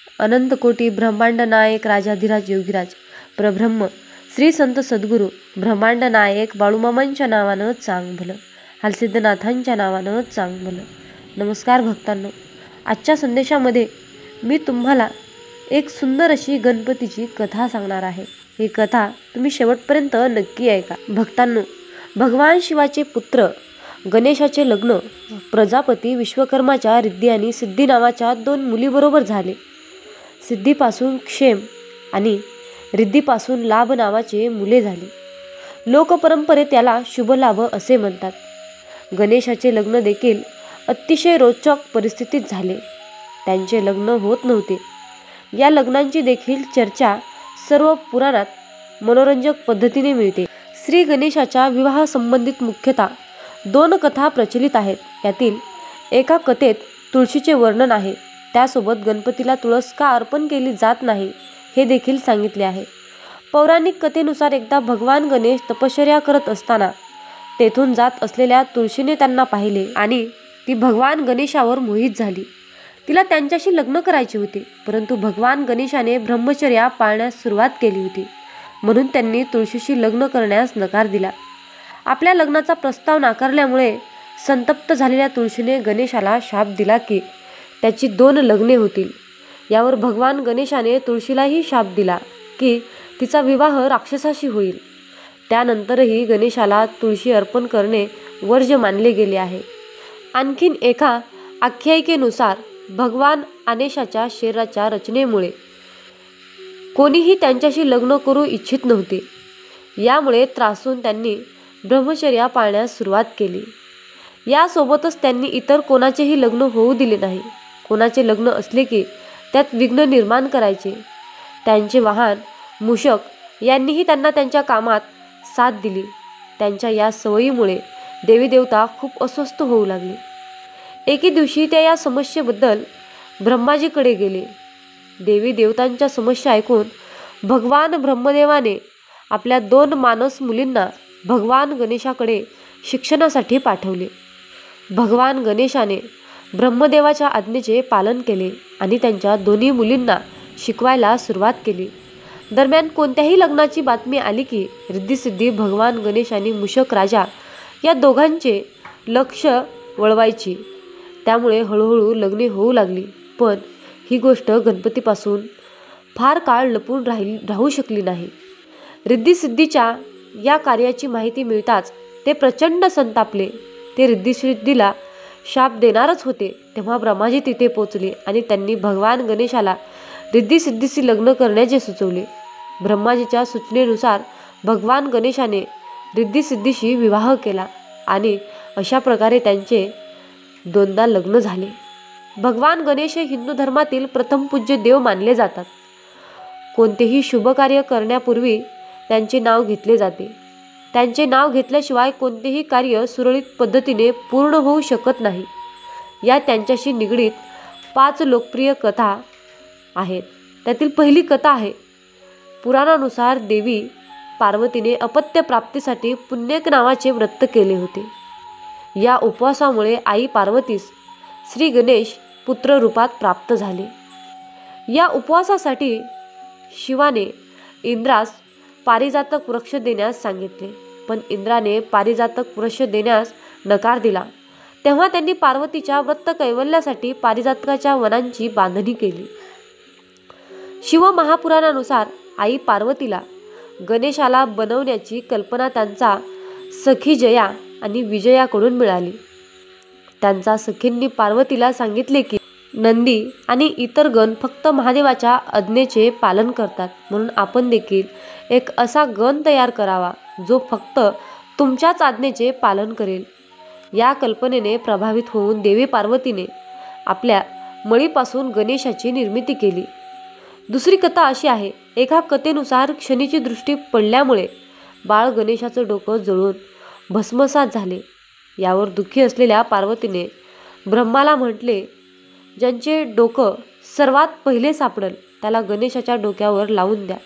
अनंत कोटी ब्रह्मांड नायक राजाधिराज योगीराज परब्रह्म श्री संत सद्गुरू ब्रह्मांड नायक बाळूमामांच्या नावानं चांग भलं, हालसिद्धनाथांच्या नावानं चांग भलं. नमस्कार भक्तांनो, आजच्या संदेशामध्ये मी तुम्हाला एक सुंदर अशी गणपतीची कथा सांगणार आहे. ही कथा तुम्ही शेवटपर्यंत नक्की ऐका. भक्तांनो, भगवान शिवाचे पुत्र गणेशाचे लग्न प्रजापती विश्वकर्माच्या रिद्धी आणि सिद्धी नावाच्या 2 मुलीबरोबर झाले. सिद्धीपासून क्षेम आणि रिद्धीपासून लाभ नावाचे मुले झाले. लोकपरंपरेत त्याला शुभलाभ असे म्हणतात. गणेशाचे लग्न देखील अतिशय रोचक परिस्थितीत झाले. त्यांचे लग्न होत नव्हते. या लग्नांची देखील चर्चा सर्व पुराणात मनोरंजक पद्धतीने मिळते. श्री गणेशाच्या विवाह संबंधित मुख्यतः 2 कथा प्रचलित आहेत. यातील एका कथेत तुळशीचे वर्णन आहे. त्यासोबत गणपतीला तुळस का अर्पण केली जात नाही हे देखील सांगितले आहे. पौराणिक कथेनुसार एकदा भगवान गणेश तपश्चर्या करत असताना तेथून जात असलेल्या तुळशीने त्यांना पाहिले आणि ती भगवान गणेशावर मोहित झाली. तिला त्यांच्याशी लग्न करायचे होते, परंतु भगवान गणेशाने ब्रह्मचर्या पाळण्यास सुरुवात केली होती, म्हणून त्यांनी तुळशीशी लग्न करण्यास नकार दिला. आपल्या लग्नाचा प्रस्ताव नाकारल्यामुळे संतप्त झालेल्या तुळशीने गणेशाला शाप दिला की त्याची 2 लग्ने होतील. यावर भगवान गणेशाने तुळशीलाही शाप दिला की तिचा विवाह राक्षसाशी होईल. त्यानंतरही गणेशाला तुळशी अर्पण करणे वर्ज्य मानले गेले आहे. आणखीन एका आख्यायिकेनुसार भगवान गणेशाच्या शरीराच्या रचनेमुळे कोणीही त्यांच्याशी लग्न करू इच्छित नव्हते. यामुळे त्रासून त्यांनी ब्रह्मचर्या पाळण्यास सुरुवात केली. यासोबतच त्यांनी इतर कोणाचेही लग्न होऊ दिले नाही. कोणाचे लग्न असले की त्यात विघ्न निर्माण करायचे. त्यांचे वाहन मूषक यांनीही त्यांना त्यांच्या कामात साथ दिली. त्यांच्या या सवयीमुळे देवी देवता खूप अस्वस्थ होऊ लागले. एके दिवशी ते या समस्येबद्दल ब्रह्माजीकडे गेले. देवी देवतांच्या समस्या ऐकून भगवान ब्रह्मदेवाने आपल्या 2 मानस मुलींना भगवान गणेशाकडे शिक्षणासाठी पाठवले. भगवान गणेशाने ब्रह्मदेवाच्या आज्ञेचे पालन केले आणि त्यांच्या 2 मुलींना शिकवायला सुरुवात केली. दरम्यान कोणत्याही लग्नाची बातमी आली की रिद्धिसिद्धी भगवान गणेश आणि मूषक राजा या दोघांचे लक्ष वळवायची. त्यामुळे हळूहळू लग्ने होऊ लागली. पण ही गोष्ट गणपतीपासून फार काळ लपून राहू शकली नाही. रिद्धिसिद्धीच्या या कार्याची माहिती मिळताच ते प्रचंड संतापले. ते रिद्धिसिद्धीला शाप देणारच होते. तेव्हा ब्रह्माजी तिथे पोचले आणि त्यांनी भगवान गणेशाला रिद्धिसिद्धीशी लग्न करण्याचे सुचवले. ब्रह्माजीच्या सूचनेनुसार भगवान गणेशाने रिद्धिसिद्धीशी विवाह केला आणि अशा प्रकारे त्यांचे 2दा लग्न झाले. भगवान गणेश हे हिंदू धर्मातील प्रथम पूज्य देव मानले जातात. कोणतेही शुभ कार्य करण्यापूर्वी त्यांचे नाव घेतले जाते. त्यांचे नाव घेतल्याशिवाय कोणतेही कार्य सुरळीत पद्धतीने पूर्ण होऊ शकत नाही. या त्यांच्याशी निगडीत 5 लोकप्रिय कथा आहेत. त्यातील पहिली कथा आहे. पुराणानुसार देवी पार्वतीने अपत्य प्राप्तीसाठी पुण्यक नावाचे व्रत केले होते. या उपवासामुळे आई पार्वतीस श्री गणेश पुत्र रूपात प्राप्त झाले. या उपवासासाठी शिवाने इंद्रास पारिजातक वृक्ष देण्यास सांगितले, पण इंद्राने पारिजातक वृक्ष देण्यास नकार दिला. तेव्हा त्यांनी पार्वतीच्या व्रत कैवल्यासाठी पारिजातकाच्या वनांची बांधणी केली. शिव महापुराणानुसार आई पार्वतीला गणेशाला बनवण्याची कल्पना त्यांचा सखी जया आणि विजयाकडून मिळाली. त्यांच्या सखींनी पार्वतीला सांगितले की नंदी आणि इतर गण फक्त महादेवाच्या आज्ञेचे पालन करतात, म्हणून आपण देखील एक असा गण तयार करावा जो फक्त तुमच्याच आज्ञेचे पालन करेल. या कल्पनेने प्रभावित होऊन देवी पार्वतीने आपल्या मळीपासून गणेशाची निर्मिती केली. दुसरी कथा अशी आहे. एका कथेनुसार शनीची दृष्टी पडल्यामुळे बाळ गणेशाचं डोकं जळून भस्मसात झाले. यावर दुःखी असलेल्या पार्वतीने ब्रह्माला म्हटले, ज्यांचे डोकं सर्वात पहिले सापडेल त्याला गणेशाच्या डोक्यावर लावून द्या.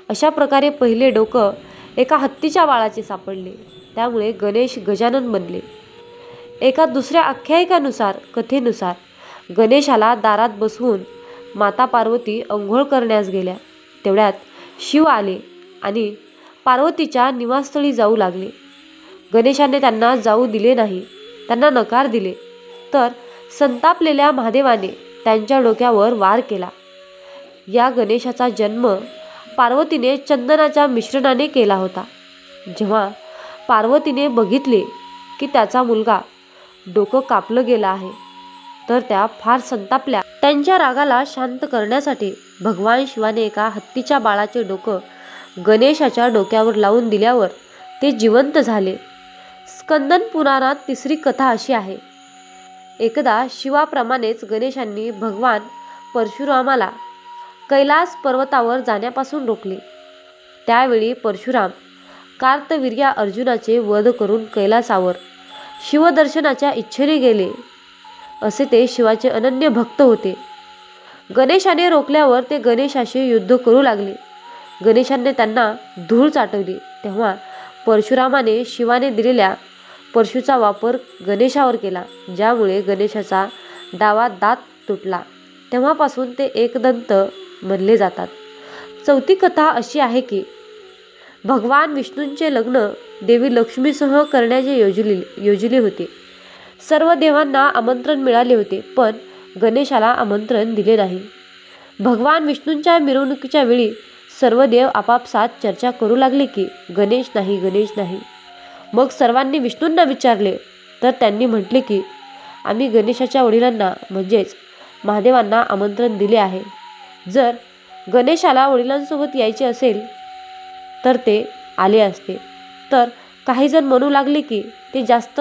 अशा प्रकारे पहिले डोकं एका हत्तीच्या बाळाचे सापडले. त्यामुळे गणेश गजानन बनले. एका दुसऱ्या आख्यायिकानुसार कथेनुसार गणेशाला दारात बसवून माता पार्वती अंघोळ करण्यास गेल्या. तेवढ्यात शिव आले आणि पार्वतीच्या निवासस्थळी जाऊ लागले. गणेशाने त्यांना जाऊ दिले नाही, त्यांना नकार दिले. तर संतापलेल्या महादेवाने त्यांच्या डोक्यावर वार केला. या गणेशाचा जन्म पार्वतीने चंदनाच्या मिश्रणाने केला होता. जेव्हा पार्वतीने बघितले की त्याचा मुलगा डोकं कापलं गेलं आहे, तर त्या फार संतापल्या. त्यांच्या रागाला शांत करण्यासाठी भगवान शिवाने एका हत्तीच्या बाळाचे डोकं गणेशाच्या डोक्यावर लावून दिल्यावर ते जिवंत झाले. स्कंदन पुराणात तिसरी कथा अशी आहे. एकदा शिवाप्रमाणेच गणेशांनी भगवान परशुरामाला कैलास पर्वतावर जाण्यापासून रोखले. त्यावेळी परशुराम कार्तवीर्या अर्जुनाचे वध करून कैलासावर शिवदर्शनाच्या इच्छेने गेले. असे ते शिवाचे अनन्य भक्त होते. गणेशाने रोखल्यावर ते गणेशाशी युद्ध करू लागले. गणेशाने त्यांना धूळ चाटवली. तेव्हा परशुरामाने शिवाने दिलेल्या परशुचा वापर गणेशावर केला, ज्यामुळे गणेशाचा डावा दात तुटला. तेव्हापासून ते एकदंत म्हणले जातात. चौथी कथा अशी आहे की भगवान विष्णूंचे लग्न देवी लक्ष्मीसह करण्याचे योजले होते. सर्व देवांना आमंत्रण मिळाले होते, पण गणेशाला आमंत्रण दिले नाही. भगवान विष्णूंच्या मिरवणुकीच्या वेळी सर्व देव आपापसात चर्चा करू लागले की गणेश नाही, गणेश नाही. मग सर्वांनी विष्णूंना विचारले, तर त्यांनी म्हटले की आम्ही गणेशाच्या वडिलांना म्हणजेच महादेवांना आमंत्रण दिले आहे. जर गणेशाला वडिलांसोबत यायचे असेल तर ते आले असते. तर काही जण म्हणू लागले की ते जास्त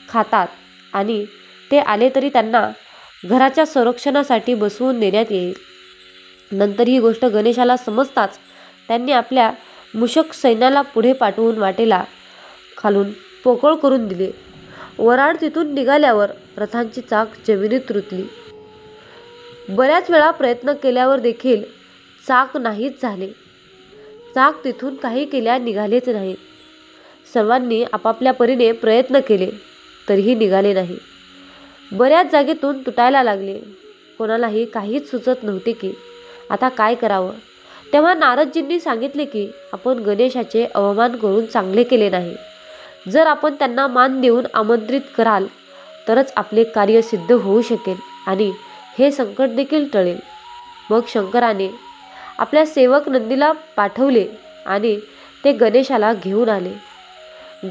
खातात आणि ते आले तरी त्यांना घराच्या संरक्षणासाठी बसवून देण्यात येईल. नंतर ही गोष्ट गणेशाला समजताच त्यांनी आपल्या मूषक सैन्याला पुढे पाठवून वाटेला खालून पोकळ करून दिले. वराड तिथून निघाल्यावर रथांची चाक जमिनीत रुतली. बऱ्याच वेळा प्रयत्न केल्यावर देखील चाक नाहीच झाले. चाक तिथून काही केल्या निघालेच नाहीत. सर्वांनी आपापल्या परीने प्रयत्न केले तरीही निघाले नाही. बऱ्याच जागेतून तुटायला लागले. कोणालाही काहीच सुचत नव्हते की आता काय करावं. तेव्हा नारदजींनी सांगितले की आपण गणेशाचे अवमान करून चांगले केले नाही. जर आपण त्यांना मान देऊन आमंत्रित कराल तरच आपले कार्य सिद्ध होऊ शकेल आणि हे संकट देखील टळेल. मग शंकराने आपल्या सेवक नंदीला पाठवले आणि ते गणेशाला घेऊन आले.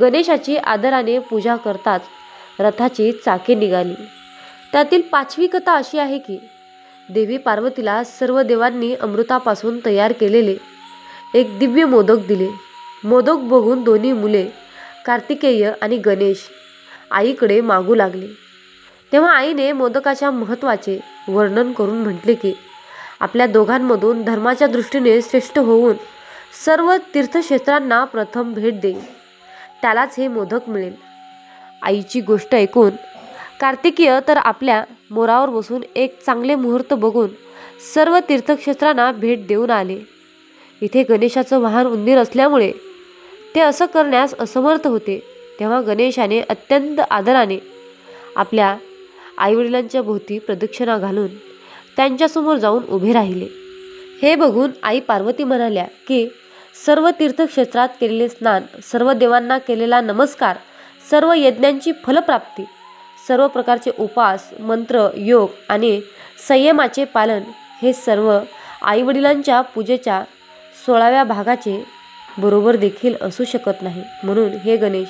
गणेशाची आदराने पूजा करताच रथाची चाके निघाली. त्यातील 5वी कथा अशी आहे की देवी पार्वतीला सर्व देवांनी अमृतापासून तयार केलेले एक दिव्य मोदक दिले. मोदक बघून दोन्ही मुले कार्तिकेय आणि गणेश आईकडे मागू लागले. तेव्हा आईने मोदकाच्या महत्त्वाचे वर्णन करून म्हटले की आपल्या दोघांमधून धर्माच्या दृष्टीने श्रेष्ठ होऊन सर्व तीर्थक्षेत्रांना प्रथम भेट देईल, त्यालाच हे मोदक मिळेल. आईची गोष्ट ऐकून कार्तिकेय तर आपल्या मोरावर बसून एक चांगले मुहूर्त बघून सर्व तीर्थक्षेत्रांना भेट देऊन आले. इथे गणेशाचं वाहन उंदीर असल्यामुळे ते असं करण्यास असमर्थ होते. तेव्हा गणेशाने अत्यंत आदराने आपल्या आईवडिलांच्या भोवती प्रदक्षिणा घालून त्यांच्यासमोर जाऊन उभे राहिले. हे बघून आई पार्वती म्हणाल्या की सर्व तीर्थक्षेत्रात केलेले स्नान, सर्व देवांना केलेला नमस्कार, सर्व यज्ञांची फलप्राप्ती, सर्व प्रकारचे उपास, मंत्र, योग आणि संयमाचे पालन हे सर्व आईवडिलांच्या पूजेच्या 16व्या भागाचे बरोबर देखील असू शकत नाही. म्हणून हे गणेश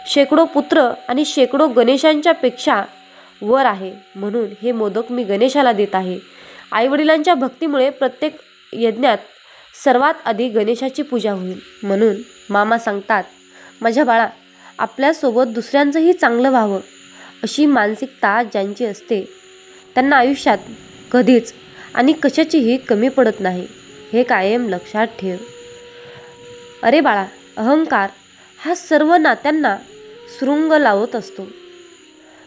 शेकडो पुत्र आणि शेकडो गणेशांच्या पेक्षा वर आहे. म्हणून हे मोदक मी गणेशाला देत आहे. आईवडिलांच्या भक्तीमुळे प्रत्येक यज्ञात सर्वात आधी गणेशाची पूजा होईल. म्हणून मामा सांगतात, माझ्या बाळा, आपल्यासोबत दुसऱ्यांचंही चांगलं व्हावं अशी मानसिकता ज्यांची असते त्यांना आयुष्यात कधीच आणि कशाचीही कमी पडत नाही. हे कायम लक्षात ठेव. अरे बाळा, अहंकार हा सर्व नात्यांना सुरुंग लावत असतो.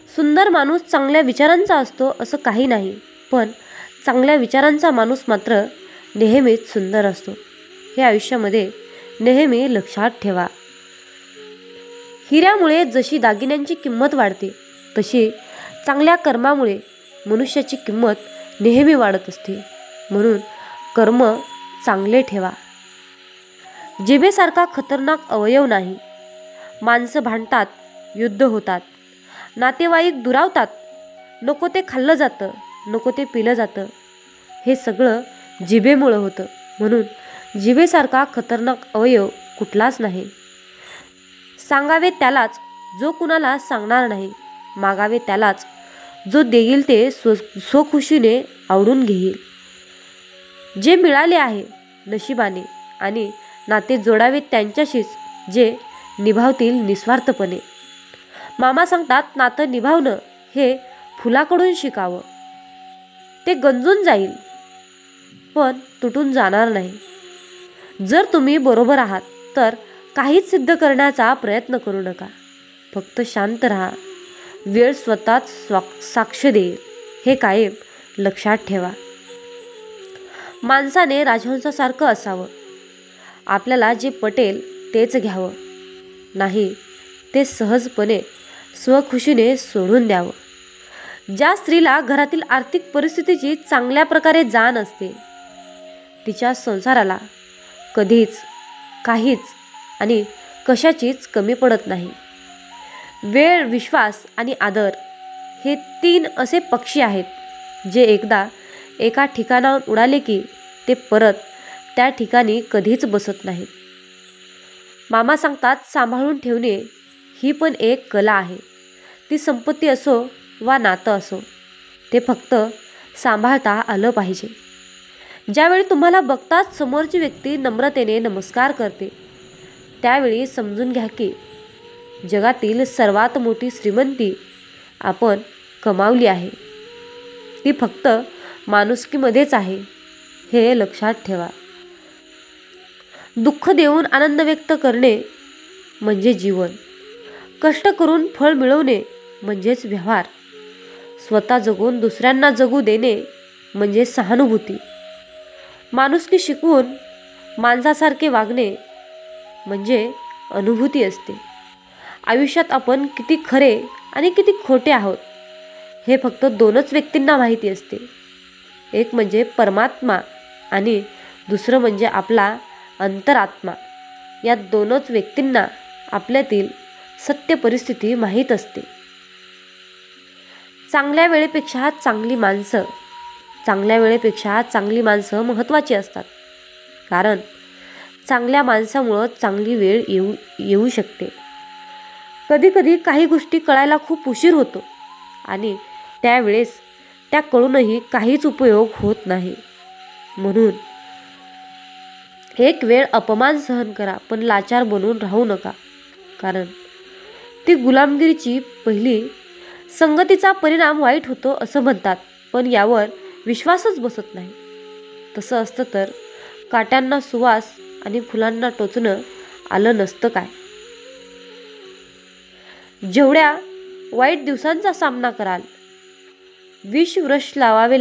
सुंदर माणूस चांगल्या विचारांचा असतो असं काही नाही, पण चांगल्या विचारांचा माणूस मात्र नेहमीच सुंदर असतो. हे आयुष्यामध्ये नेहमी लक्षात ठेवा. हिऱ्यामुळे जशी दागिन्यांची किंमत वाढते तशी चांगल्या कर्मामुळे मनुष्याची किंमत नेहमी वाढत असते. म्हणून कर्म चांगले ठेवा. जिभेसारखा खतरनाक अवयव नाही. माणसं भांडतात, युद्ध होतात, नातेवाईक दुरावतात, नको ते खाल्लं जातं, नको ते पिलं जातं. हे सगळं जिभेमुळं होतं. म्हणून जिभेसारखा खतरनाक अवयव कुठलाच नाही. सांगावे त्यालाच जो कुणाला सांगणार नाही. मागावे त्यालाच जो देईल ते स्वखुशीने आवडून घेईल. जे मिळाले आहे नशिबाने आणि नाते जोडावे त्यांच्याशीच जे निभावतील निस्वार्थपणे. मामा सांगतात नातं निभावणं हे फुलाकडून शिकावं. ते गंजून जाईल पण तुटून जाणार नाही. जर तुम्ही बरोबर आहात तर काहीच सिद्ध करण्याचा प्रयत्न करू नका. फक्त शांत राहा. वेळ स्वतःच साक्ष देईल हे कायम लक्षात ठेवा. माणसाने राजहंसासारखं असावं. आपल्याला जे पटेल तेच घ्यावं. नाही ते सहजपणे स्वखुशीने सोडून द्यावं. ज्या स्त्रीला घरातील आर्थिक परिस्थितीची चांगल्या प्रकारे जाण असते तिच्या संसाराला कधीच काहीच आणि कशाचीच कमी पडत नाही. वेळ, विश्वास आणि आदर हे 3 असे पक्षी आहेत जे एकदा एका ठिकाणाहून उडाले की ते परत त्या ठिकाणी कधीच बसत नाहीत. मामा सांगतात सांभाळून ठेवणे ही पण एक कला आहे. ती संपत्ती असो वा नातं असो ते फक्त सांभाळता आलं पाहिजे. ज्यावेळी तुम्हाला बघताच समोरची व्यक्ती नम्रतेने नमस्कार करते त्यावेळी समजून घ्या की जगातील सर्वात मोठी श्रीमंती आपण कमावली आहे. ती फक्त माणुसकीमध्येच आहे हे लक्षात ठेवा. दुःख देऊन आनंद व्यक्त करणे म्हणजे जीवन. कष्ट करून फळ मिळवणे म्हणजेच व्यवहार. स्वतः जगून दुसऱ्यांना जगू देणे म्हणजे सहानुभूती. माणुसकी शिकवून माणसासारखे वागणे म्हणजे अनुभूती असते. आयुष्यात आपण किती खरे आणि किती खोटे आहोत हे फक्त 2च व्यक्तींना माहिती असते. एक म्हणजे परमात्मा आणि दुसरं म्हणजे आपला अंतरात्मा. या 2च व्यक्तींना आपल्यातील सत्य परिस्थिती माहीत असते. चांगल्या वेळेपेक्षा चांगली माणसं महत्त्वाची असतात. कारण चांगल्या माणसामुळं चांगली वेळ येऊ शकते. कधीकधी काही गोष्टी कळायला खूप उशीर होतो आणि त्यावेळेस त्या कळूनही काहीच उपयोग होत नाही. म्हणून एक वेळ अपमान सहन करा पण लाचार बनून राहू नका. कारण ती गुलामगिरीची पहिली संगतीचा परिणाम वाईट होतो असं म्हणतात पण यावर विश्वासच बसत नाही. तसं असतं तर काट्यांना सुवास आणि फुलांना टोचणं आलं नसतं काय. जेवढ्या वाईट दिवसांचा सामना कराल विष वृक्ष लावावे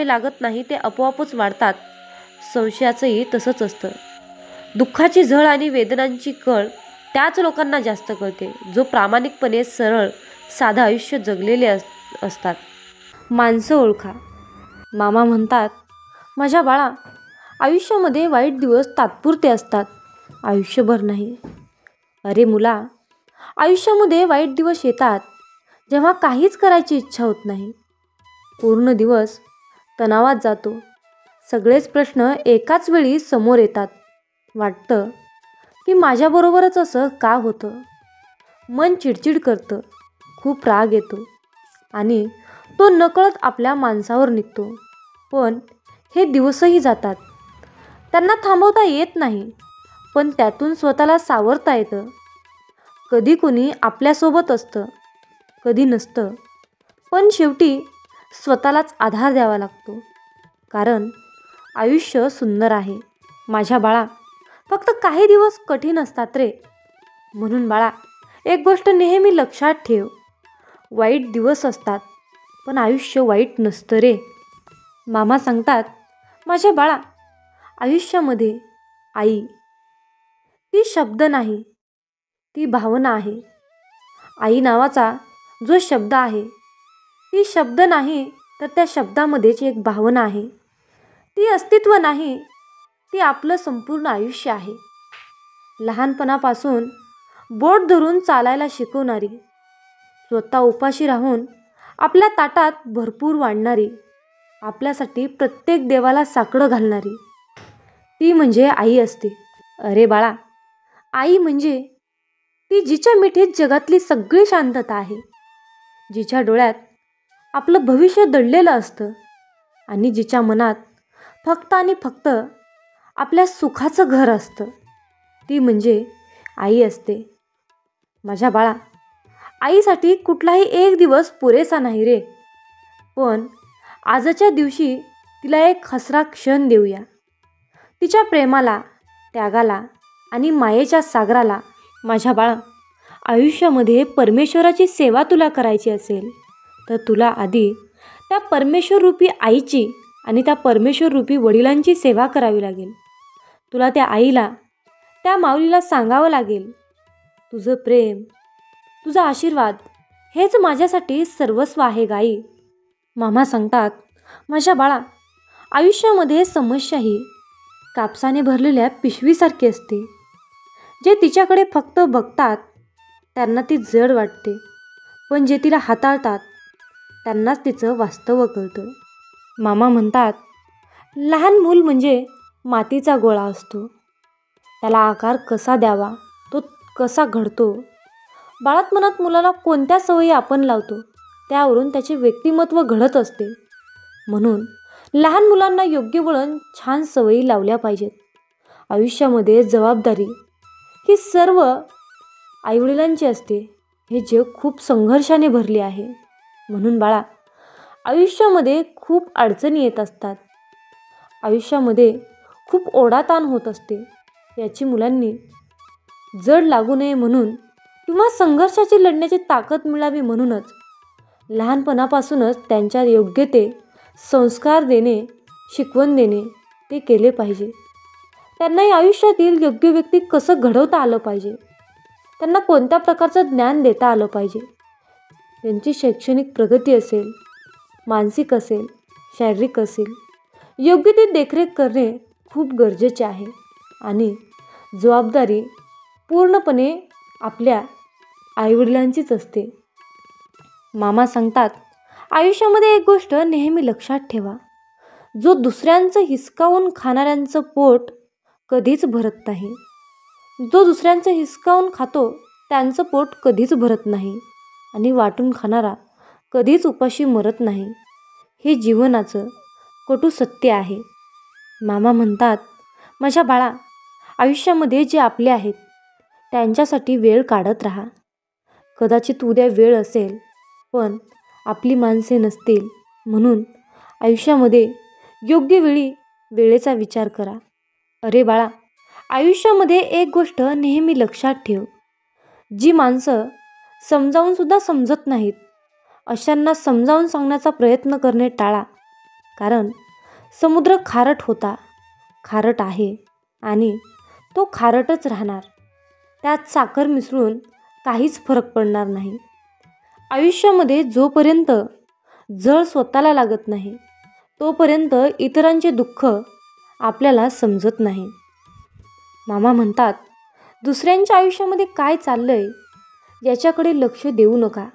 लागत नाही. ते आपोआपच वाढतात. संशयाचंही तसंच असतं. दुःखाची झळ आणि वेदनांची कळ त्याच लोकांना जास्त कळते जो प्रामाणिकपणे सरळ साधं आयुष्य जगलेले असतात. माणसं ओळखा. मामा म्हणतात माझ्या बाळा आयुष्यामध्ये वाईट दिवस तात्पुरते असतात, आयुष्यभर नाही. अरे मुला, आयुष्यामध्ये वाईट दिवस येतात जेव्हा काहीच करायची इच्छा होत नाही. पूर्ण दिवस तणावात जातो. सगळेच प्रश्न एकाच वेळी समोर येतात. वाटतं की माझ्याबरोबरच असं का होतं. मन चिडचिड करतं, खूप राग येतो आणि तो नकळत आपल्या माणसावर निघतो. पण हे दिवसही जातात. त्यांना थांबवता येत नाही पण त्यातून स्वतःला सावरता येतं. कधी कोणी आपल्यासोबत असतं, कधी नसतं, पण शेवटी स्वतःलाच आधार द्यावा लागतो. कारण आयुष्य सुंदर आहे माझ्या बाळा. फक्त काही दिवस कठीण असतात रे. म्हणून बाळा एक गोष्ट नेहमी लक्षात ठेव. वाईट दिवस असतात पण आयुष्य वाईट नसतं रे. मामा सांगतात माझ्या बाळा आयुष्यामध्ये आई ती शब्द नाही, ती भावना आहे. आई नावाचा जो शब्द आहे ती शब्द नाही तर त्या शब्दामध्येच एक भावना आहे. ती अस्तित्व नाही, ती आपलं संपूर्ण आयुष्य आहे. लहानपणापासून बोट धरून चालायला शिकवणारी, स्वतः उपाशी राहून आपल्या ताटात भरपूर वाढणारी, आपल्यासाठी प्रत्येक देवाला साकडं घालणारी, ती म्हणजे आई असते. अरे बाळा, आई म्हणजे ती जिच्या मिठीत जगातली सगळी शांतता आहे, जिच्या डोळ्यात आपलं भविष्य दडलेलं असतं आणि जिच्या मनात फक्त आणि फक्त आपल्या सुखाचं घर असतं. ती म्हणजे आई असते. माझ्या बाळा, आईसाठी कुठलाही एक दिवस पुरेसा नाही रे. पण आजच्या दिवशी तिला एक हसरा क्षण देऊया. तिच्या प्रेमाला, त्यागाला आणि मायेच्या सागराला. माझ्या बाळा, आयुष्यामध्ये परमेश्वराची सेवा तुला करायची असेल तर तुला आधी त्या परमेश्वररूपी आईची आणि त्या परमेश्वररूपी वडिलांची सेवा करावी लागेल. तुला त्या आईला, त्या माऊलीला सांगावं लागेल, तुझं प्रेम, तुझा आशीर्वाद हेच माझ्यासाठी सर्वस्व आहे गाई. मामा सांगतात, माझ्या बाळा, आयुष्यामध्ये समस्या ही कापसाने भरलेल्या पिशवीसारखी असते. जे तिच्याकडे फक्त बघतात त्यांना ती जड वाटते, पण जे तिला हाताळतात त्यांनाच तिचं वास्तव कळतं. मामा म्हणतात, लहान मूल म्हणजे मातीचा गोळा असतो. त्याला आकार कसा द्यावा, तो कसा घडतो. बाळंतपणात मुलाला कोणत्या सवयी आपण लावतो त्यावरून त्याचे व्यक्तिमत्व घडत असते. म्हणून लहान मुलांना योग्य वळण, छान सवयी लावल्या पाहिजेत. आयुष्यामध्ये जबाबदारी ही सर्व आईवडिलांची असते. हे जग खूप संघर्षाने भरले आहे. म्हणून बाळा, आयुष्यामध्ये खूप अडचणी येत असतात. आयुष्यामध्ये खूप ओढाताण होत असते. याची मुलांनी जड लागू नये म्हणून किंवा संघर्षाची लढण्याची ताकद मिळावी म्हणूनच लहानपणापासूनच त्यांच्या योग्य ते संस्कार देणे, शिकवण देणे ते केले पाहिजे. त्यांनाही आयुष्यातील योग्य व्यक्ती कसं घडवता आलं पाहिजे, त्यांना कोणत्या प्रकारचं ज्ञान देता आलं पाहिजे. त्यांची शैक्षणिक प्रगती असेल, मानसिक असेल, शारीरिक असेल, योग्य ती देखरेख करणे खूप गरजेचे आहे. आणि जबाबदारी पूर्णपणे आपल्या आईवडिलांचीच असते. मामा सांगतात, आयुष्यामध्ये एक गोष्ट नेहमी लक्षात ठेवा, जो दुसऱ्यांचं हिसकावून खाणाऱ्यांचं पोट कधीच भरत नाही. जो दुसऱ्यांचं हिसकावून खातो त्यांचं पोट कधीच भरत नाही आणि वाटून खाणारा कधीच उपाशी मरत नाही. हे जीवनाचं कटू सत्य आहे. मामा म्हणतात, माझ्या बाळा, आयुष्यामध्ये जे आपले आहेत त्यांच्यासाठी वेळ काढत राहा. कदाचित उद्या वेळ असेल पण आपली माणसे नसतील. म्हणून आयुष्यामध्ये योग्य वेळी वेळेचा विचार करा. अरे बाळा, आयुष्यामध्ये एक गोष्ट नेहमी लक्षात ठेव, जी माणसं समजावूनसुद्धा समजत नाहीत अशांना समजावून सांगण्याचा प्रयत्न करणे टाळा. कारण समुद्र खारट होता, खारट आहे आणि तो खारटच राहणार. त्यात साखर मिसळून काहीच फरक पडणार नाही. आयुष्यामध्ये जोपर्यंत जळ स्वतःला लागत नाही तोपर्यंत इतरांचे दुःख आपल्याला समजत नाही. मामा म्हणतात, दुसऱ्यांच्या आयुष्यामध्ये काय चाललंय याच्याकडे लक्ष देऊ नका.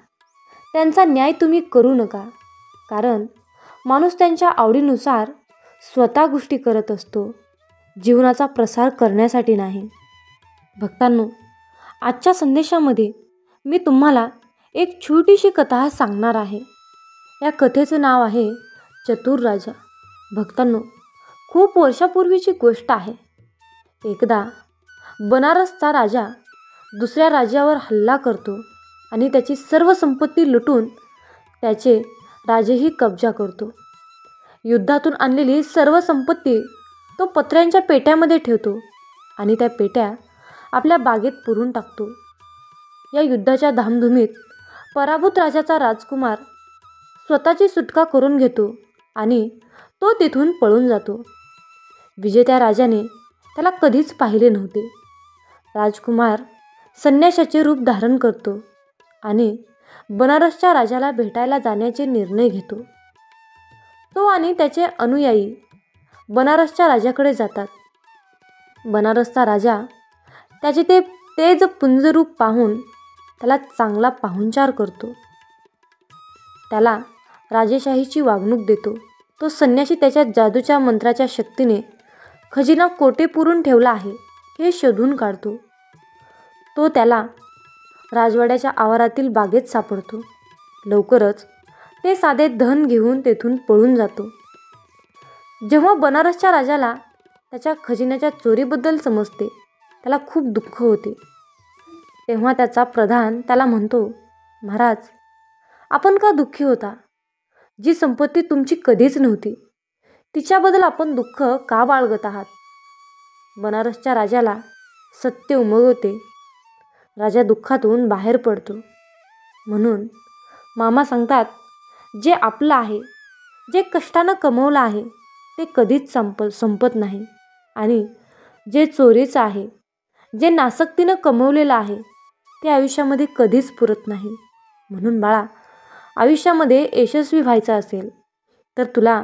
त्यांचा न्याय तुम्ही करू नका. कारण माणूस त्यांच्या आवडीनुसार स्वतः गोष्टी करत असतो, जीवनाचा प्रसार करण्यासाठी नाही. भक्तांनो, आजच्या संदेशामध्ये मी तुम्हाला एक छोटीशी कथा सांगणार आहे. या कथेचं नाव आहे चतुर राजा. भक्तांनो, खूप वर्षापूर्वीची गोष्ट आहे. एकदा बनारसचा राजा दुसऱ्या राज्यावर हल्ला करतो आणि त्याची सर्व संपत्ती लुटून त्याचे राजेही कब्जा करतो. युद्धातून आणलेली सर्व संपत्ती तो पत्र्यांच्या पेट्यामध्ये ठेवतो आणि त्या पेट्या आपल्या बागेत पुरून टाकतो. या युद्धाच्या धामधुमीत पराभूत राजाचा राजकुमार स्वतःची सुटका करून घेतो आणि तो तिथून पळून जातो. विजेत्या राजाने त्याला कधीच पाहिले नव्हते. राजकुमार संन्याशाचे रूप धारण करतो आणि बनारसच्या राजाला भेटायला जाण्याचे निर्णय घेतो. तो आणि त्याचे अनुयायी बनारसच्या राजाकडे जातात. बनारसचा राजा त्याचे ते तेज पुंजरूप पाहून त्याला चांगला पाहुणचार करतो. त्याला राजेशाहीची वागणूक देतो. तो संन्यासी त्याच्या जादूच्या मंत्राच्या शक्तीने खजिना कोठे पुरून ठेवला आहे हे शोधून काढतो. तो त्याला राजवाड्याच्या आवारातील बागेत सापडतो. लवकरच ते साधे धन घेऊन तेथून पळून जातो. जेव्हा बनारसच्या राजाला त्याच्या खजिन्याच्या चोरीबद्दल समजते त्याला खूप दुःख होते. तेव्हा त्याचा प्रधान त्याला म्हणतो, महाराज, आपण का दुःखी होता? जी संपत्ती तुमची कधीच नव्हती तिच्याबद्दल आपण दुःख का बाळगत आहात? बनारसच्या राजाला सत्य उमगवते. राजा दुःखातून बाहेर पडतो. म्हणून मामा सांगतात, जे आपलं आहे, जे कष्टानं कमवलं आहे ते कधीच संपत नाही आणि जे चोरीचं आहे, जे नासक्तीनं कमवलेलं आहे ते आयुष्यामध्ये कधीच पुरत नाही. म्हणून बाळा, आयुष्यामध्ये यशस्वी व्हायचं असेल तर तुला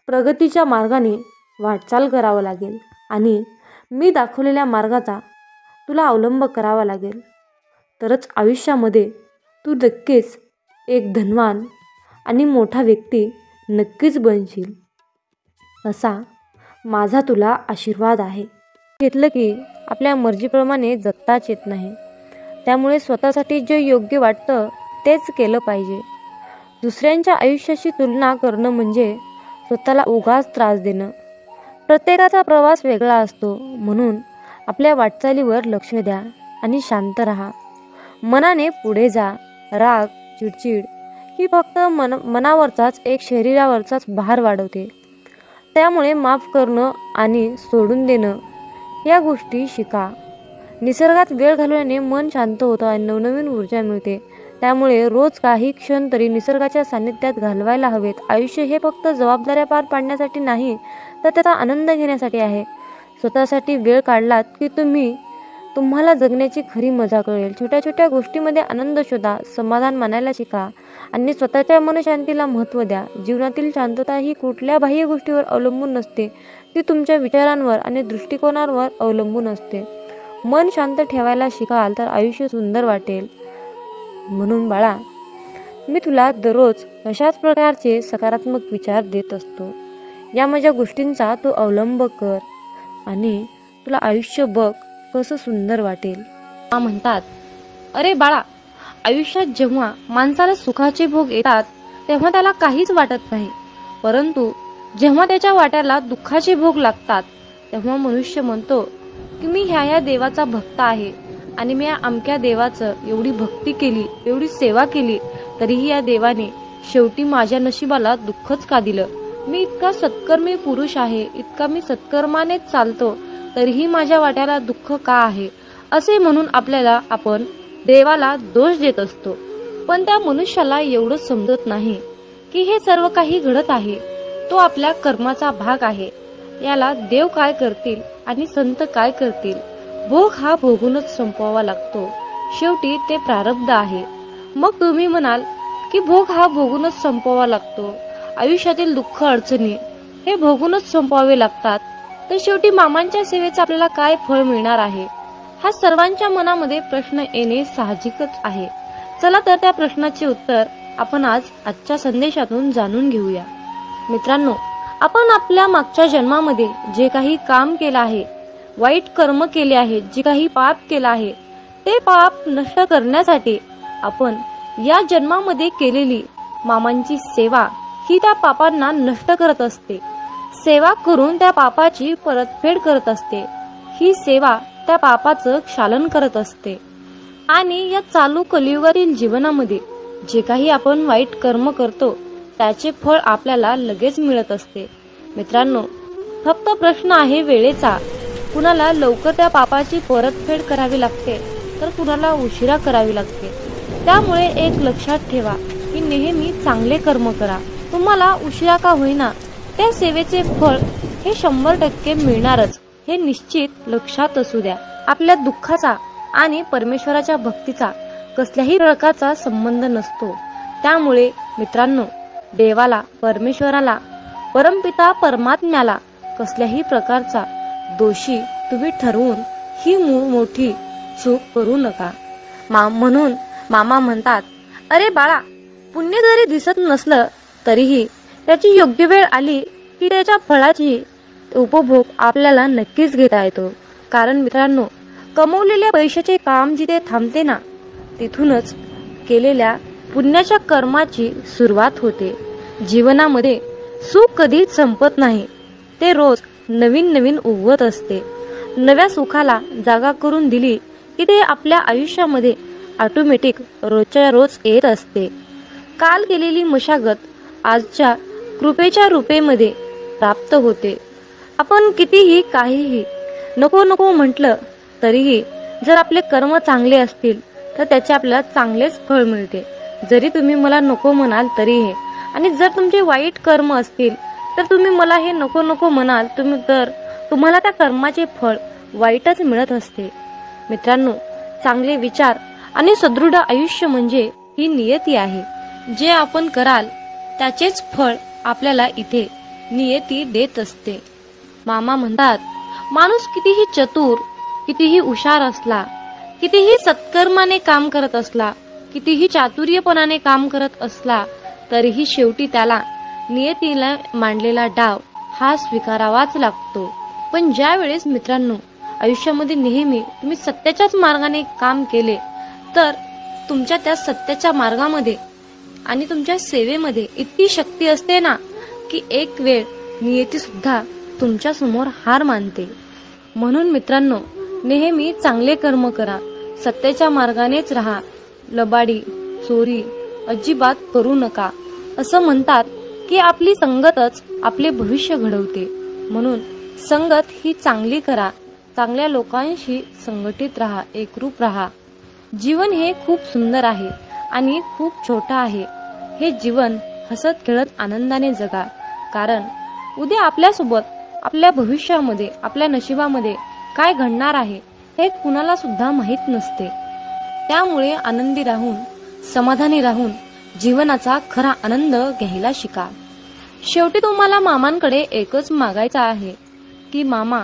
प्रगतीच्या मार्गाने वाटचाल करावं लागेल आणि मी दाखवलेल्या मार्गाचा तुला अवलंब करावा लागेल. तरच आयुष्यामध्ये तू नक्कीच एक धनवान आणि मोठा व्यक्ती नक्कीच बनशील, असा माझा तुला आशीर्वाद आहे. घेतलं की आपल्या मर्जीप्रमाणे जगताच येत नाही. त्यामुळे स्वतःसाठी जे योग्य वाटतं तेच केलं पाहिजे. दुसऱ्यांच्या आयुष्याशी तुलना करणं म्हणजे स्वतःला उगाच त्रास देणं. प्रत्येकाचा प्रवास वेगळा असतो. म्हणून आपल्या वाटचालीवर लक्ष द्या आणि शांत राहा. मनाने पुढे जा. राग, चिडचिड ही फक्त मनावरचाच एक शरीरावरचाच भार वाढवते. त्यामुळे माफ करणं आणि सोडून देणं या गोष्टी शिका. निसर्गात वेळ घालवल्याने मन शांत होतं आणि नवनवीन ऊर्जा मिळते. त्यामुळे रोज काही क्षण तरी निसर्गाच्या सान्निध्यात घालवायला हवेत. आयुष्य हे फक्त जबाबदाऱ्या पार पाडण्यासाठी नाही तर त्याचा आनंद घेण्यासाठी आहे. स्वतःसाठी वेळ काढलात की तुम्हाला जगण्याची खरी मजा कळेल. छोट्या छोट्या गोष्टींमध्ये आनंद शोधा. समाधान मानायला शिका आणि स्वतःच्या मनशांतीला महत्त्व द्या. जीवनातील शांतता ही कुठल्या बाह्य गोष्टीवर अवलंबून नसते, ती तुमच्या विचारांवर आणि दृष्टिकोनावर अवलंबून असते. मन शांत ठेवायला शिकाल तर आयुष्य सुंदर वाटेल. म्हणून बाळा, मी तुला दररोज अशाच प्रकारचे सकारात्मक विचार देत असतो. या माझ्या गोष्टींचा तू अवलंब कर आणि तुला आयुष्य बघ कसं सुंदर वाटेल. म्हणतात, अरे बाळा, आयुष्यात जेव्हा माणसाला सुखाचे भोग येतात तेव्हा त्याला काहीच वाटत नाही. परंतु जेव्हा त्याच्या वाट्याला दुःखाचे भोग लागतात तेव्हा मनुष्य म्हणतो की मी ह्या देवाचा भक्त आहे आणि मी या अमक्या देवाचं एवढी भक्ती केली, एवढी सेवा केली, तरीही या देवाने शेवटी माझ्या नशिबाला दुःखच का दिलं? मी इतका सत्कर्मी पुरुष आहे, इतका मी सत्कर्मानेच चालतो, तरीही माझ्या वाट्याला दुःख का आहे? असे म्हणून आपण देवाला दोष देत असतो. पण त्या मनुष्याला एवढंच समजत नाही की हे सर्व काही घडत आहे, तो आपल्या कर्माचा भाग आहे. याला देव काय करतील आणि संत काय करतील? भोग हा भोगूनच संपवावा लागतो. शेवटी ते प्रारब्ध आहे. मग तुम्ही म्हणाल की भोग हा भोगूनच संपवावा लागतो, आयुष्यातील दुःख अडचणी हे भोगूनच संपवावे लागतात, तर शेवटी मामांच्या सेवेचं आपल्याला काय फळ मिळणार आहे? हा सर्वांच्या मनामध्ये प्रश्न येणे साहजिकच आहे. चला तर त्या प्रश्नाचे उत्तर आपण आजच्या संदेशातून जाणून घेऊया. मित्रांनो, आपण आपल्या मागच्या जन्मामध्ये जे काही काम केलं आहे, वाईट कर्म केले आहेत, जे काही पाप केलं आहे, ते पाप नष्ट करण्यासाठी आपण या जन्मामध्ये केलेली मामांची सेवा ही त्या पापांना नष्ट करत असते. सेवा करून त्या पापाची परतफेड करत असते. ही सेवा त्या पापाचं क्षालन करत असते. आणि या चालू कलियुगातील जीवनामध्ये जे काही आपण वाईट कर्म करतो त्याचे फळ आपल्याला लगेच मिळत असते. मित्रांनो, फक्त प्रश्न आहे वेळेचा. कुणाला लवकर त्या पापाची परतफेड करावी लागते तर कुणाला उशिरा करावी लागते. त्यामुळे एक लक्षात ठेवा की नेहमी चांगले कर्म करा. तुम्हाला उशिरा का होईना त्या सेवेचे फळ हे 100% मिळणारच, हे निश्चित लक्षात असू द्या. आपल्या दुःखाचा आणि परमेश्वराच्या भक्तीचा कसल्याही प्रकारचा संबंध नसतो. त्यामुळे मित्रांनो, देवाला, परमेश्वराला परमपिता परमात्म्याला कसल्याही प्रकारचा दोषी तुम्ही ठरवून ही मोठी चूक करू नका. म्हणून मामा म्हणतात, अरे बाळा, पुण्य जरी दिसत नसलं तरीही त्याची योग्य वेळ आली की त्याच्या फळाची उपभोग आपल्याला नक्कीच घेता येतो. कारण मित्रांनो, कमवलेल्या पैशाचे काम जिथे थांबते ना, तिथूनच केलेल्या पुण्याच्या कर्माची सुरुवात होते. जीवनामध्ये सुख कधीच संपत नाही, ते रोज नवीन नवीन उगवत असते. नव्या सुखाला जागा करून दिली की ते आपल्या आयुष्यामध्ये ऑटोमॅटिक रोजच्या रोज येत असते. काल केलेली मशागत आजच्या कृपेच्या रूपेमध्ये प्राप्त होते. आपण कितीही काहीही नको नको म्हटलं तरीही जर आपले कर्म चांगले असतील तर त्याचे आपल्याला चांगलेच फळ मिळते. जरी तुम्ही मला नको म्हणाल तरीही, आणि जर तुमचे वाईट कर्म असतील तर तुम्ही मला हे नको नको म्हणाल तर तुम्हाला त्या कर्माचे फळ वाईटच मिळत असते. मित्रांनो, चांगले विचार आणि सदृढ आयुष्य म्हणजे ही नियती आहे. जे आपण कराल त्याचेच फळ आपल्याला इथे नियती देत असते. मामा म्हणतात, माणूस कितीही चतुर, कितीही हुशार असला, कितीही सत्कर्माने काम करत असला, कितीही चातुर्यपणाने काम करत असला तरीही शेवटी त्याला नियतीला मांडलेला डाव हा स्वीकारावाच लागतो. पण ज्या वेळेस मित्रांनो आयुष्यामध्ये नेहमी तुम्ही सत्याच्याच मार्गाने काम केले तर तुमच्या त्या सत्याच्या मार्गामध्ये आणि तुमच्या सेवेमध्ये इतकी शक्ती असते ना की एक वेळ नियती सुद्धा तुमच्या समोर हार मानते. म्हणून मित्रांनो, नेहमी चांगले कर्म करा, सत्याच्या मार्गानेच राहा, लबाडी चोरी अजिबात करू नका. असं म्हणतात की आपली संगतच आपले भविष्य घडवते. म्हणून संगत ही चांगली करा, चांगल्या लोकांशी संघटित राहा, एकरूप राहा. जीवन हे खूप सुंदर आहे आणि खूप छोटं आहे. हे जीवन हसत खेळत आनंदाने जगा, कारण उद्या आपल्यासोबत, आपल्या भविष्यामध्ये, आपल्या नशिबामध्ये काय घडणार आहे हे कुणाला सुद्धा माहीत नसते. त्यामुळे आनंदी राहून, समाधानी राहून जीवनाचा खरा आनंद घ्यायला शिका. शेवटी तुम्हाला मामांकडे एकच मागायचं आहे की मामा,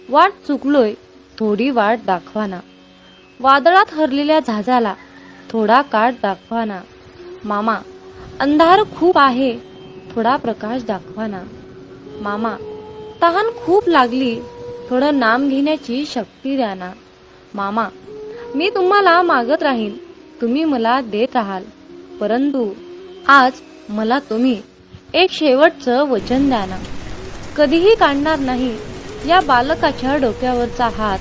वाट चुकलोय, थोडी वाट दाखवाना. वादळात हरलेल्या जहाजाला थोडा काठ दाखवाना. मामा, अंधार खूप आहे, थोडा प्रकाश दाखवाना. मामा, तहान खूप लागली, थोडं नाम घेण्याची शक्ती द्या ना. मामा, मी तुम्हाला मागत राहीन, तुम्ही मला देत राहाल, परंतु आज मला तुम्ही एक शेवटचं वचन द्या ना. कधीही काढणार नाही या बालकाच्या डोक्यावरचा हात,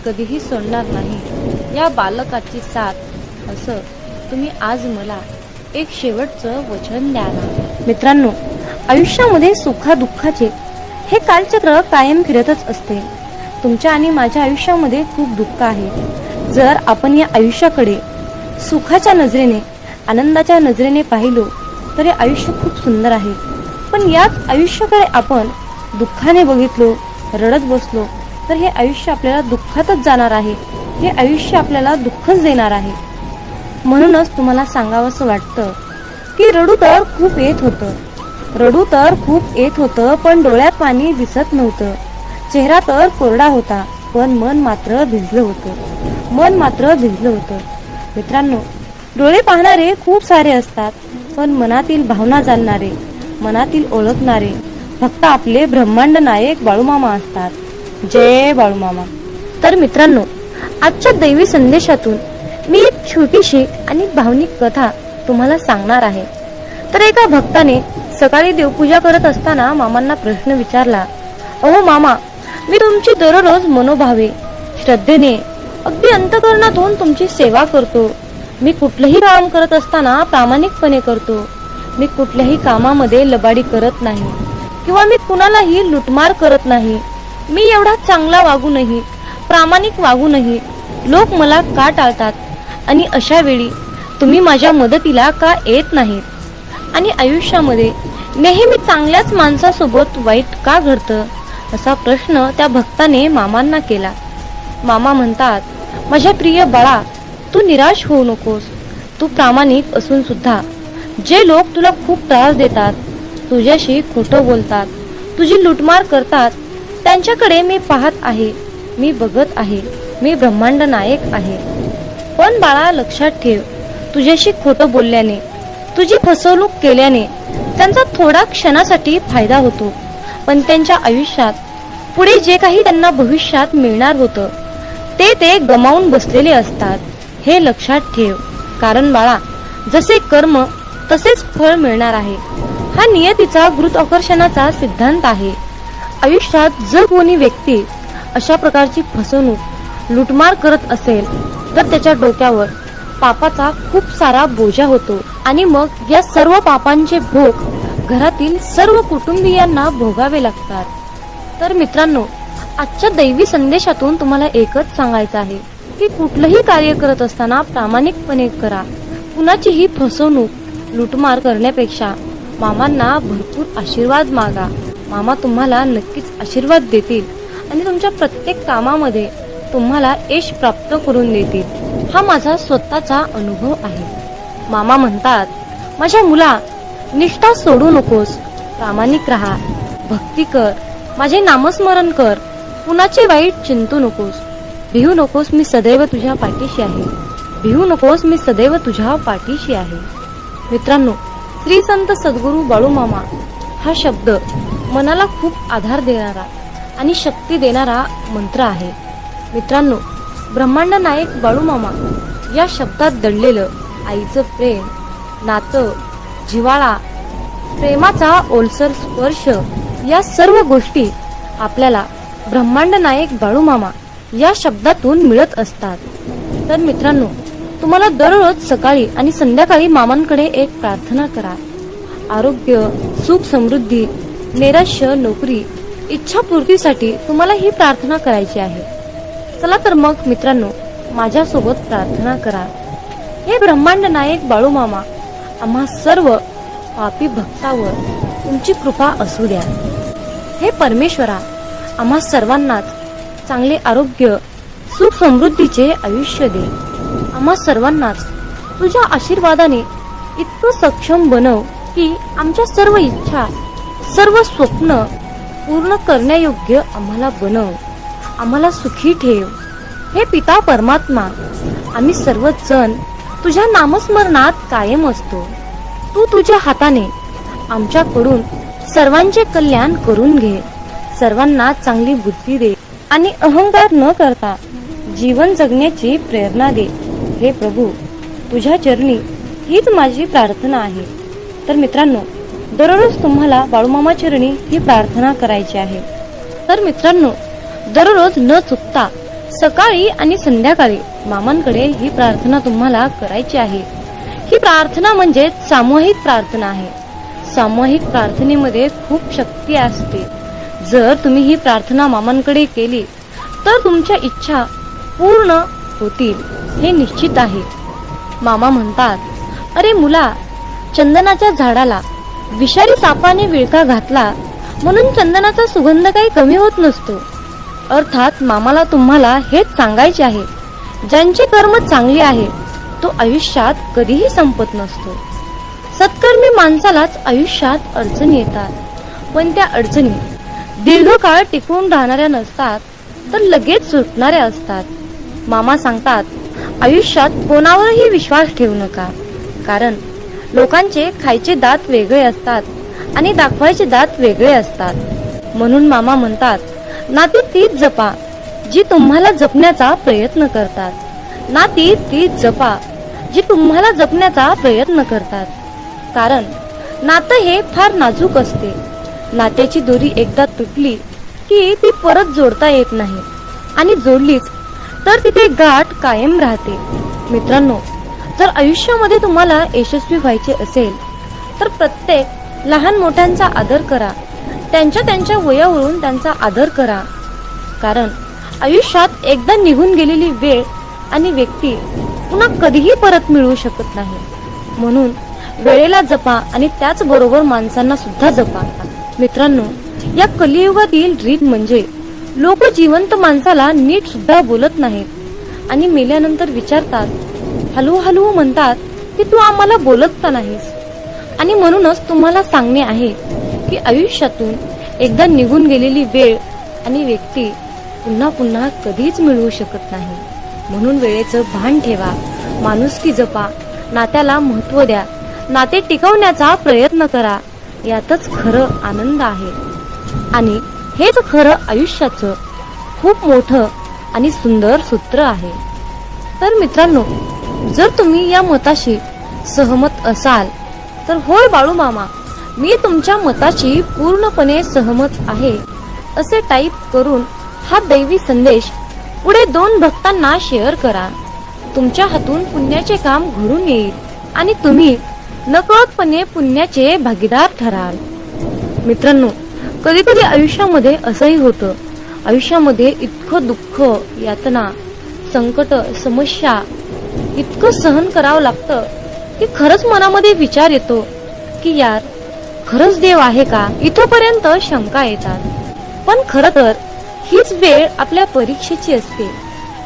कधीही सोडणार नाही या बालकाची साथ, असं तुम्ही आज मला एक शेवटचं वचन द्या ना. मित्रांनो, आयुष्यामध्ये सुखादुःखाचे हे कालचक्र कायम फिरतच असते. तुमच्या आणि माझ्या आयुष्यामध्ये खूप दुःख आहे. जर आपण या आयुष्याकडे सुखाच्या नजरेने, आनंदाच्या नजरेने पाहिलो तर हे आयुष्य खूप सुंदर आहे. पण याच आयुष्याकडे आपण दुःखाने बघितलो, रडत बसलो तर हे आयुष्य आपल्याला दुःखातच जाणार आहे. हे आयुष्य आपल्याला दुःखच देणार आहे. म्हणूनच तुम्हाला सांगावंसं वाटतं की रडू तर खूप येत होतं, रडू तर खूप येत होतं, पण डोळ्यात पाणी दिसत नव्हतं. चेहरा तर कोरडा होता, पण मन मात्र भिजलं होतं, मन मात्र भिजलं होतं. मित्रांनो, डोळे पाहणारे खूप सारे असतात, पण मनातील भावना जाणणारे, मनातील ओळखणारे फक्त आपले ब्रह्मांड नायक बाळूमामा असतात. जय बाळूमामा. तर मित्रांनो, आजच्या दैवी संदेशातून मी एक छोटीशी आणि भावनिक कथा तुम्हाला सांगणार आहे. तर एका भक्ताने सकाळी देवपूजा करत असताना मामांना प्रश्न विचारला, अहो मामा, मी तुमची दररोज मनोभावे, श्रद्धेने, अगदी अंतःकरणातून तुमची सेवा करतो. मी कुठलंही काम करत असताना प्रामाणिकपणे करतो. मी कुठल्याही कामामध्ये लबाडी करत नाही किंवा मी कुणालाही लुटमार करत नाही. मी एवढा चांगला वागूनही, प्रामाणिक वागूनही लोक मला का टाळतात आणि अशा वेळी तुम्ही माझ्या मदतीला का येत नाहीत? आणि आयुष्यामध्ये नेहमी चांगल्याच माणसासोबत वाईट का घडतं, असा प्रश्न त्या भक्ताने मामांना केला. मामा म्हणतात, माझ्या प्रिय बाळा, तू निराश होऊ नकोस. तू प्रामाणिक असून सुद्धा जे लोक तुला खूप त्रास देतात, तुझ्याशी खोटं बोलतात, तुझी लुटमार करतात, त्यांच्याकडे मी पाहत आहे, मी बघत आहे, मी ब्रह्मांड नायक आहे. पण बाळा लक्षात ठेव, तुझ्याशी खोटं बोलल्याने, तुझी फसवणूक केल्याने त्यांचा थोडा क्षणासाठी फायदा होतो, पण त्यांच्या आयुष्यात पुढे जे काही त्यांना भविष्यात मिळणार होतं ते गमावून बसलेले असतात. हे लक्षात ठेव. कारण बाळा, जसे कर्म तसेच फळ मिळणार आहे. हा नियतीचा गुरुत्वाकर्षणाचा सिद्धांत आहे. आयुष्यात जर कोणी व्यक्ती अशा प्रकारची फसवणूक, लुटमार करत असेल तर त्याच्या डोक्यावर पापाचा खूप सारा बोजा होतो आणि मग या सर्व पापांचे भोग घरातील सर्व कुटुंबियांना भोगावे लागतात. तर मित्रांनो, आजच्या दैवी संदेशातून तुम्हाला एकच सांगायचं आहे की कुठलंही कार्य करत असताना प्रामाणिकपणे करा. कुणाचीही फसवणूक, लुटमार करण्यापेक्षा मामांना भरपूर आशीर्वाद मागा. मामा तुम्हाला नक्कीच आशीर्वाद देतील आणि तुमच्या प्रत्येक कामामध्ये तुम्हाला यश प्राप्त करून देतील. हा माझा स्वतःचा अनुभव आहे. मामा म्हणतात, माझ्या मुला, निष्ठा सोडू नकोस, प्रामाणिक राहा, भक्ती कर, माझे नामस्मरण कर, कुणाचे वाईट चिंतू नकोस, भिवू नकोस, मी सदैव तुझ्या पाठीशी आहे, भिवू नकोस, मी सदैव तुझ्या पाठीशी आहे. मित्रांनो, श्री संत सद्गुरू बाळूमामा हा शब्द मनाला खूप आधार देणारा आणि शक्ती देणारा मंत्र आहे. मित्रांनो, ब्रह्मांड नायक बाळूमामा या शब्दात दडलेलं आईचं प्रेम, नातं, जिव्हाळा, प्रेमाचा ओलसर स्पर्श या सर्व गोष्टी आपल्याला ब्रह्मांड नायक बाळूमामा या शब्दातून मिळत असतात. तर मित्रांनो, तुम्हाला दररोज सकाळी आणि संध्याकाळी मामांकडे एक प्रार्थना करा. आरोग्य, सुख, समृद्धी, नैराश्य, नोकरी, इच्छापूर्तीसाठी तुम्हाला ही प्रार्थना करायची आहे. चला तर मग मित्रांनो, माझ्यासोबत प्रार्थना करा. हे ब्रह्मांड नायक बाळूमामा, आम्हा सर्व पापी भक्तावर तुमची कृपा असू द्या. हे परमेश्वरा, आम्हा सर्वांनाच चांगले आरोग्य, सुख, समृद्धीचे आयुष्य दे. आम्हा सर्वांनाच तुझ्या आशीर्वादाने इतकं सक्षम बनव की आमच्या सर्व इच्छा, सर्व स्वप्न पूर्ण करण्यायोग्य आम्हाला बनव. आम्हाला सुखी ठेव. हे पिता परमात्मा, आम्ही सर्वजण तुझ्या नामस्मरणात कायम असतो. तू तुझ्या हाताने आमच्याकडून सर्वांचे कल्याण करून घे. सर्वांना चांगली बुद्धी दे आणि अहंकार न करता जीवन जगण्याची प्रेरणा दे. हे प्रभू, तुझ्या चरणी हीच माझी प्रार्थना आहे. तर मित्रांनो, दररोज तुम्हाला बाळूमामा चरणी ही प्रार्थना करायची आहे. तर मित्रांनो, दररोज न चुकता सकाळी आणि संध्याकाळी मामांकडे ही प्रार्थना तुम्हाला करायची आहे. ही प्रार्थना म्हणजे सामूहिक प्रार्थना आहे. सामूहिक प्रार्थनेमध्ये खूप शक्ती असते. जर तुम्ही ही प्रार्थना मामांकडे केली तर तुमच्या इच्छा पूर्ण होतील, हे निश्चित आहे. मामा म्हणतात, अरे मुला, चंदनाच्या झाडाला विषारी सापाने विळखा घातला म्हणून चंदनाचा सुगंध काही कमी होत नसतो. अर्थात मामाला तुम्हाला हेच सांगायचे आहे, ज्यांचे कर्म चांगले आहे तो आयुष्यात कधीही संपत नसतो. सत्कर्मी माणसालाच आयुष्यात अडचणी येतात, पण त्या अडचणी दीर्घकाळ टिकून राहणाऱ्या नसतात, तर लगेच सुटणाऱ्या असतात. मामा सांगतात, आयुष्यात कोणावरही विश्वास ठेवू नका, कारण लोकांचे खायचे दात वेगळे असतात आणि दाखवायचे दात वेगळे असतात. म्हणून मामा म्हणतात, नाती तीच जपा जी तुम्हाला जपण्याचा प्रयत्न करतात. नाती तीच जपा जी तुम्हाला जपण्याचा प्रयत्न करतात. कारण नातं हे फार नाजूक असते. नात्याची दोरी एकदा तुटली की ती परत जोडता येत नाही, आणि जोडलीच तर तिथे गाठ कायम राहते. मित्रांनो, जर आयुष्यामध्ये तुम्हाला यशस्वी व्हायचे असेल तर प्रत्येक लहान मोठ्यांचा आदर करा. त्यांच्या वयावरून त्यांचा आदर करा. कारण आयुष्यात एकदा निघून गेलेली वेळ आणि व्यक्ती पुन्हा कधीही परत मिळू शकत नाही. म्हणून वेळेला जपा आणि त्याचबरोबर माणसांना सुद्धा जपा. मित्रांनो, या कलियुगातील रीत म्हणजे लोक जिवंत माणसाला नीट सुद्धा बोलत नाहीत आणि मेल्यानंतर विचारतात, हलू हलू म्हणतात की तू आम्हाला बोलत का नाहीस, आणि म्हणूनच तुम्हाला सांगणे आहे की आयुष्यातून एकदा निघून गेलेली वेळ आणि व्यक्ती पुन्हा पुन्हा कधीच मिळवू शकत नाही. म्हणून वेळेचं भान ठेवा, माणुसकी जपा, नात्याला महत्त्व द्या, नाते टिकवण्याचा प्रयत्न करा. यातच खरं आनंद आहे आणि हेच खरं आयुष्याचं खूप मोठं आणि सुंदर सूत्र आहे. तर मित्रांनो, जर तुम्ही या मताशी सहमत असाल तर होय बाळू मामा, मी तुमच्या मताशी पूर्णपणे सहमत आहे असे टाईप करून हा दैवी संदेश पुढे 2 भक्तांना शेअर करा. तुमच्या हातून पुण्याचे काम घडून येईल आणि तुम्ही नकळतपणे पुण्याचे भागीदार ठराल. मित्रांनो, कधी कधी आयुष्यामध्ये असंही होतं. आयुष्यामध्ये इतकं दुःख, यातना, संकट, समस्या इतकं सहन करावं लागतं की खरंच मनामध्ये विचार येतो की यार, खरंच देव आहे का, इथपर्यंत शंका येतात. पण खरं तर हीच वेळ आपल्या परीक्षेची असते.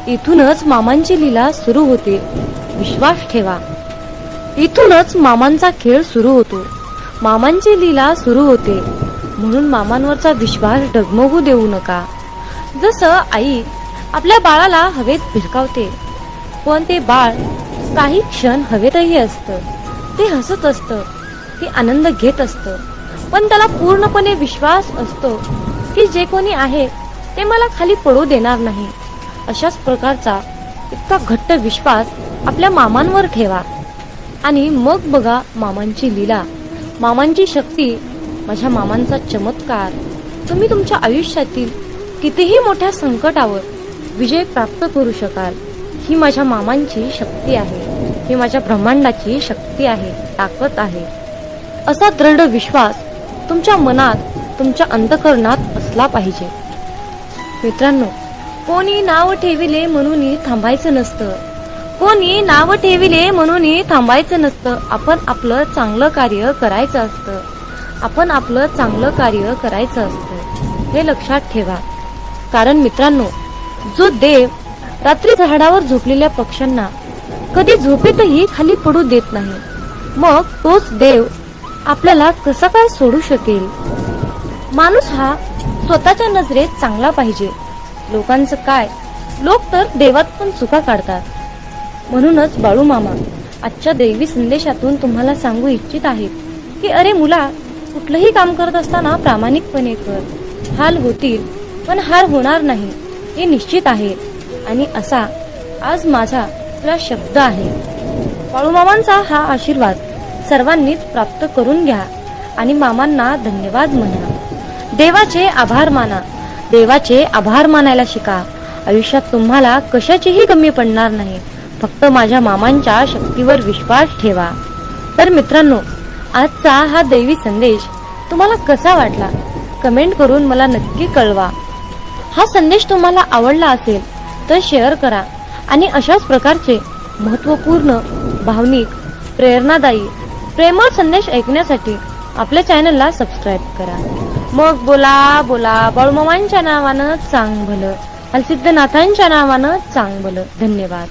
इथूनच मामांची लीला सुरू होते. विश्वास ठेवा, इथूनच मामांचा खेळ सुरू होतो. मामांची लीला सुरू होते. म्हणून मामांवरचा विश्वास डगमगू देऊ नका. जसं आई आपल्या बाळाला हवेत भिरकावते, पण ते बाळ काही क्षण हवेतही असतं. ते हसत असतं, ते आनंद घेत असतं, पण त्याला पूर्णपणे विश्वास असतो की जे कोणी आहे ते मला खाली पडू देणार नाही. अशाच प्रकारचा इतका घट्ट विश्वास आपल्या मामांवर ठेवा आणि मग बघा मामांची लीला, मामांची शक्ती, माझ्या मामांचा चमत्कार. तुम्ही तुमच्या आयुष्यातील कितीही मोठ्या संकटावर विजय प्राप्त करू शकाल. ही माझ्या मामांची शक्ती आहे, ही माझ्या ब्रह्मांडाची शक्ती आहे, ताकद आहे. असा दृढ विश्वास तुमच्या मनात, तुमच्या अंतःकरणात असला पाहिजे. मित्रांनो, कोणी नाव ठेविले म्हणून थांबायचं नसतं. कोणी नाव ठेविले म्हणून थांबायचं नसतं. आपण आपलं चांगलं कार्य करायचं असतं. आपण आपलं चांगलं कार्य करायचं असतं. हे लक्षात ठेवा. कारण मित्रांनो, जो देव रात्री झाडावर झोपलेल्या पक्ष्यांना कधी झोपेतही खाली पडू देत नाही, मग तोच देव आपल्याला कसा काय सोडू शकेल. माणूस हा स्वतःच्या नजरेत चांगला पाहिजे. लोकांचं काय, लोक तर देवात पण चुका काढतात. म्हणूनच बाळू मामा आजच्या दैवी संदेशातून तुम्हाला सांगू इच्छित आहेत की अरे मुला, कुठलंही काम करत असताना प्रामाणिकपणे कर. हाल होतील पण हार होणार नाही हे निश्चित आहे. आणि असा आज माझा तुला शब्द आहे. बाळू मामांचा हा आशीर्वाद सर्वांनीच प्राप्त करून घ्या आणि मामांना धन्यवाद म्हणा. देवाचे आभार माना. देवाचे आभार मानायला शिका. आयुष्यात तुम्हाला कशाचीही कमी पडणार नाही. फक्त माझ्या मामांच्या शक्तीवर विश्वास ठेवा. तर मित्रांनो, आजचा हा दैवी संदेश तुम्हाला कसा वाटला कमेंट करून मला नक्की कळवा. हा संदेश तुम्हाला आवडला असेल तर शेअर करा आणि अशाच प्रकारचे महत्त्वपूर्ण, भावनिक, प्रेरणादायी, प्रेमळ संदेश ऐकण्यासाठी आपल्या चॅनलला सबस्क्राईब करा. मग बोला बोला बाळूमामांच्या नावानं चांग भलं, हलसिद्धनाथांच्या नावानं चांग भलं. धन्यवाद.